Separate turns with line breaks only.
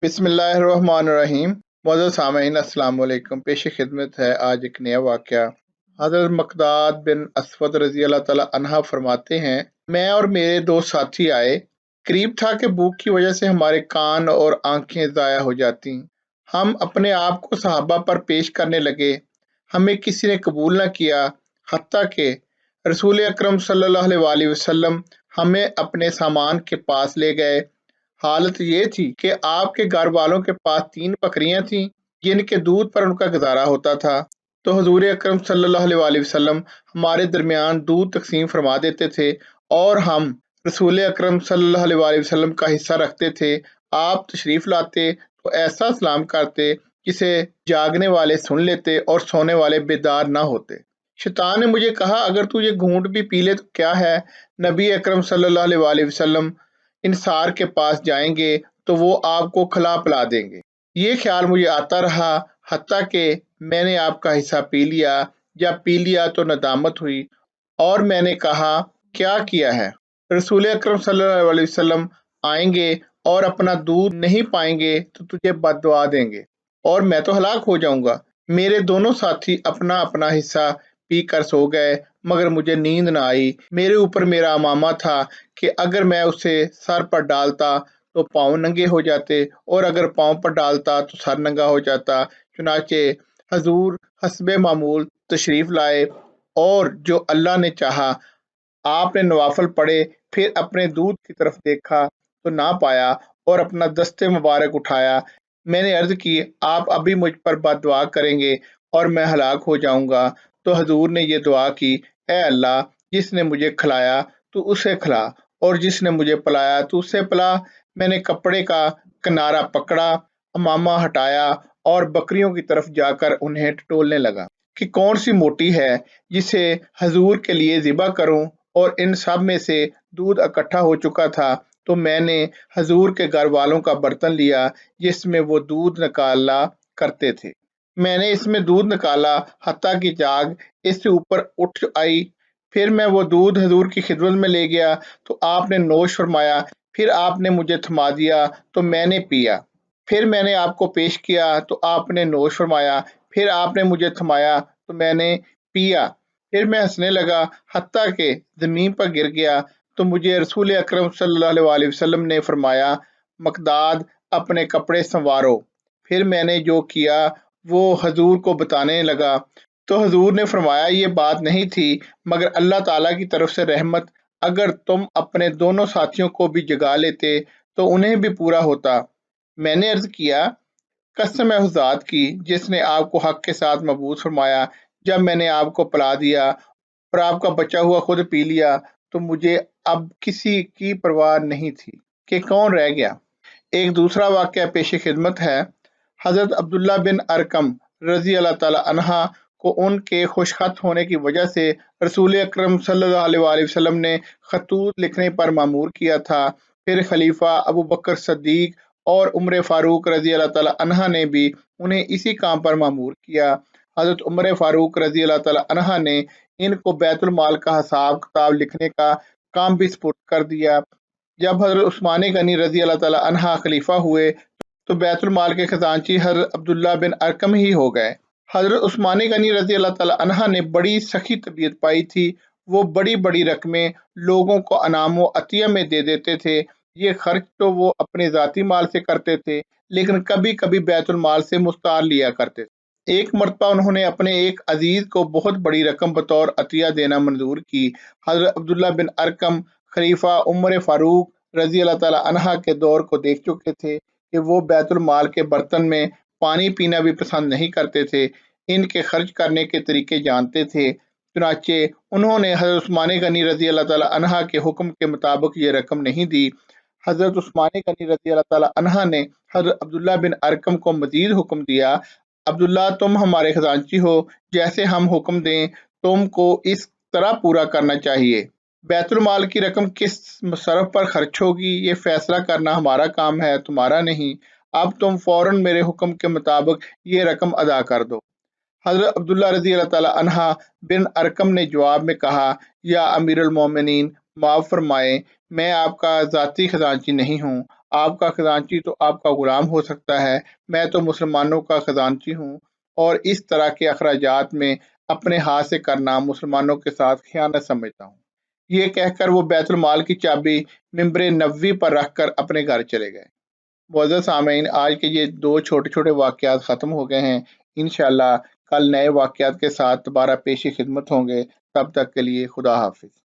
बिस्मिल्लाहिर्रहमानिर्रहीम। मौजूद सामीन अस्सलाम वालेकुम। पेश खिदमत है आज एक नया वाक़या। हज़रत मक़दाद बिन असवद रज़ी अल्लाह तआला अन्हा फरमाते हैं, मैं और मेरे दो साथी आए। करीब था कि भूख की वजह से हमारे कान और आंखें ज़ाया हो जाती। हम अपने आप को सहाबा पर पेश करने लगे। हमें किसी ने कबूल न किया, हत्ता कि रसूल अकरम सल्लल्लाहु अलैहि वसल्लम हमें अपने सामान के पास ले गए। हालत ये थी कि आपके घर वालों के पास 3 बकरियां थीं, जिनके दूध पर उनका गुजारा होता था। तो हुजूर अकरम सल्लल्लाहु अलैहि वसल्लम हमारे दरमियान दूध तकसीम फरमा देते थे और हम रसूल अकरम सल्लल्लाहु अलैहि वसल्लम का हिस्सा रखते थे। आप तशरीफ लाते तो ऐसा सलाम करते जिसे जागने वाले सुन लेते और सोने वाले बेदार ना होते। शैतान ने मुझे कहा, अगर तू ये घूंट भी पी ले तो क्या है, नबी अकरम सल्लल्लाहु अलैहि वसल्लम इंसार के पास जाएंगे तो वो आपको खिला पिला देंगे। ये ख्याल मुझे आता रहा, हत्ता कि मैंने आपका हिस्सा पी लिया। जब पी लिया तो नदामत हुई और मैंने कहा, क्या किया है? रसूल अकरम सल्लल्लाहु अलैहि वसल्लम आएंगे और अपना दूध नहीं पाएंगे तो तुझे बददुआ देंगे और मैं तो हलाक हो जाऊंगा। मेरे दोनों साथी अपना अपना हिस्सा पी कर सो गए, मगर मुझे नींद न आई। मेरे ऊपर मेरा अमामा था कि अगर मैं उसे सर पर डालता तो पाँव नंगे हो जाते और अगर पाँव पर डालता तो सर नंगा हो जाता। चुनाचे हजूर हस्बे मामूल तशरीफ लाए और जो अल्लाह ने चाहा आपने नवाफल पढ़े, फिर अपने दूध की तरफ देखा तो ना पाया और अपना दस्ते मुबारक उठाया। मैंने अर्ज की, आप अभी मुझ पर बददुआ करेंगे और मैं हलाक हो जाऊंगा। तो हजूर ने ये दुआ की, ए अल्लाह, जिसने मुझे खिलाया तू उसे खिला और जिसने मुझे पिलाया तू उसे पिला। मैंने कपड़े का किनारा पकड़ा, अमामा हटाया और बकरियों की तरफ जाकर उन्हें टटोलने लगा कि कौन सी मोटी है जिसे हजूर के लिए ज़िबा करूं। और इन सब में से दूध इकट्ठा हो चुका था तो मैंने हजूर के घर वालों का बर्तन लिया जिसमें वो दूध निकाला करते थे। मैंने इसमें दूध निकाला हत्ता की जाग इससे ऊपर उठ आई। फिर मैं वो दूध हजूर की खिदमत में ले गया तो आपने नोश फरमाया। फिर आपने मुझे थमा दिया तो मैंने पिया। फिर मैंने आपको पेश किया तो आपने नोश फरमाया। फिर आपने मुझे थमाया तो मैंने पिया। फिर मैं हंसने लगा हत्ता कि जमीन पर गिर गया तो मुझे रसूल अकरम सल्लल्लाहु अलैहि वसल्लम ने फरमाया, मकदाद अपने कपड़े संवारो। फिर मैंने जो किया वो हजूर को बताने लगा तो हजूर ने फरमाया, ये बात नहीं थी मगर अल्लाह ताला की तरफ से रहमत। अगर तुम अपने दोनों साथियों को भी जगा लेते तो उन्हें भी पूरा होता। मैंने अर्ज किया, कसम है उस ज़ात की जिसने आपको हक के साथ मबूस फरमाया, जब मैंने आपको पिला दिया और आपका बचा हुआ खुद पी लिया तो मुझे अब किसी की परवाह नहीं थी कि कौन रह गया। एक दूसरा वाक़या पेश खिदमत है। हज़रत अब्दुल्ला बिन अरकम रज़ी अल्लाह ताला अन्हा को उनके खुशखत होने की वजह से रसूल अकरम सल्लल्लाहु अलैहि वसल्लम ने खतूत लिखने पर मामूर किया था। फिर खलीफा अबू बकर सद्दीक और उमर फारूक रज़ी अल्लाह ताला अन्हा ने भी उन्हें इसी काम पर मामूर किया। हज़रत उमर फारूक रज़ी अल्लाह ताला अन्हा ने इनको बैतुल माल का हिसाब किताब लिखने का काम भी सुपुर्द कर दिया। जब हज़रत उस्मान गनी रज़ी अल्लाह ताला अन्हा खलीफा हुए तो बैतुल माल के खजांची हज़रत अब्दुल्ला बिन अरकम ही हो गए। हज़रत उस्मान गनी रज़ी अल्लाह ताला अन्हा ने बड़ी सखी तबीयत पाई थी। वो बड़ी बड़ी रकमें लोगों को अनाम व अतिया में दे देते थे। ये खर्च तो वो अपने ज़ाती माल से करते थे, लेकिन कभी कभी बैतुल माल से मुस्तार लिया करते थे। एक मरतबा उन्होंने अपने एक अजीज को बहुत बड़ी रकम बतौर अतिया देना मंजूर की। हज़रत अब्दुल्ला बिन अरकम खलीफा उमर फारूक रज़ी अल्लाह ताला अन्हा के दौर को देख चुके थे कि वो बैतुल माल के बर्तन में पानी पीना भी पसंद नहीं करते थे। इनके खर्च करने के तरीके जानते थे। चुनाचे उन्होंने हज़रत उस्मान गनी रज़ी अल्लाह ताला अन्हा के हुक्म के मुताबिक ये रकम नहीं दी। हज़रत उस्मान गनी रज़ी अल्लाह ताला अन्हा ने हज़रत अब्दुल्ला बिन अरकम को मजीद हुक्म दिया, अब्दुल्ला तुम हमारे खजांची हो, जैसे हम हुक्म दें तुमको इस तरह पूरा करना चाहिए। बैतुल माल की रकम किस मसरफ पर खर्च होगी ये फैसला करना हमारा काम है, तुम्हारा नहीं। अब तुम फौरन मेरे हुक्म के मुताबिक ये रकम अदा कर दो। حضرت عبداللہ رضی اللہ تعالی عنہ بن ارکم نے جواب میں کہا، یا امیر المومنین، معاف فرمائیں، میں آپ کا ذاتی خزانچی نہیں ہوں، آپ کا خزانچی تو آپ کا غلام ہو سکتا ہے، میں تو مسلمانوں کا خزانچی ہوں، اور اس طرح کے اخراجات میں اپنے ہاتھ سے کرنا مسلمانوں کے ساتھ خیانت سمجھتا ہوں۔ یہ کہہ کر وہ بیت المال کی چابی ممبر نبوی پر رکھ کر اپنے گھر چلے گئے۔ معزز سامعین، آج کے یہ دو چھوٹے چھوٹے واقعات ختم ہو گئے ہیں۔ انشاءاللہ کل نئے واقعات کے ساتھ دوبارہ پیش خدمت ہوں گے۔ تب تک کے لیے خدا حافظ۔